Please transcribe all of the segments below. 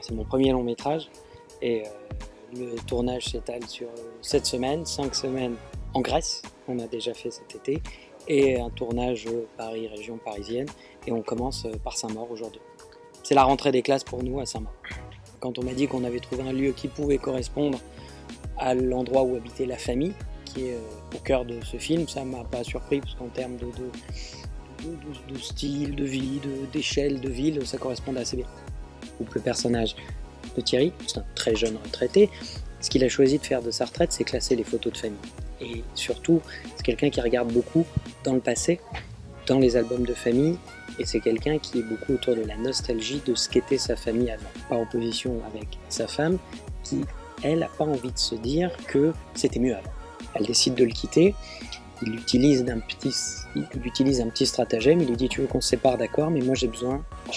C'est mon premier long métrage et le tournage s'étale sur 7 semaines, 5 semaines en Grèce, on a déjà fait cet été, et un tournage Paris, région parisienne, et on commence par Saint-Maur aujourd'hui. C'est la rentrée des classes pour nous à Saint-Maur. Quand on m'a dit qu'on avait trouvé un lieu qui pouvait correspondre à l'endroit où habitait la famille, qui est au cœur de ce film, ça ne m'a pas surpris, parce qu'en termes de style, de vie, d'échelle, de ville, ça correspondait assez bien. Le personnage de Thierry, c'est un très jeune retraité, ce qu'il a choisi de faire de sa retraite, c'est classer les photos de famille. Et surtout, c'est quelqu'un qui regarde beaucoup dans le passé, dans les albums de famille, et c'est quelqu'un qui est beaucoup autour de la nostalgie de ce qu'était sa famille avant. Par opposition avec sa femme, qui, elle, n'a pas envie de se dire que c'était mieux avant. Elle décide de le quitter, il utilise un petit stratagème, il lui dit « Tu veux qu'on se sépare, d'accord, mais moi j'ai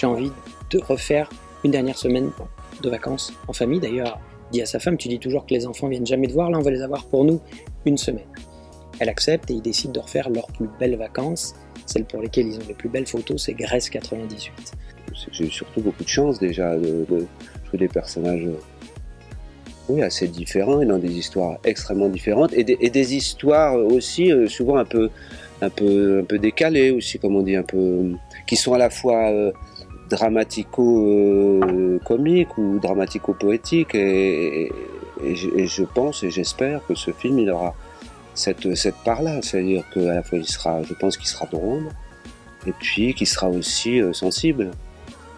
envie de refaire une dernière semaine de vacances en famille. » D'ailleurs, il dit à sa femme « Tu dis toujours que les enfants viennent jamais te voir, là on va les avoir pour nous une semaine. » Elle accepte et ils décident de refaire leurs plus belles vacances, celles pour lesquelles ils ont les plus belles photos, c'est Grèce 98. J'ai eu surtout beaucoup de chance déjà de jouer des personnages assez différents et dans des histoires extrêmement différentes et des histoires aussi souvent un peu décalées aussi, comme on dit, qui sont à la fois dramatico-comiques ou dramatico-poétiques et je pense et j'espère que ce film il aura cette part-là, c'est-à-dire qu'à la fois je pense qu'il sera drôle et puis qu'il sera aussi sensible.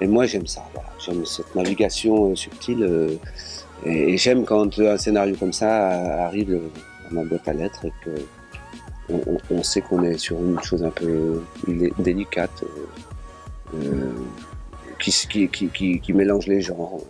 Et moi j'aime ça, voilà. J'aime cette navigation subtile et j'aime quand un scénario comme ça arrive dans ma boîte à lettres et qu'on sait qu'on est sur une chose un peu délicate qui mélange les genres.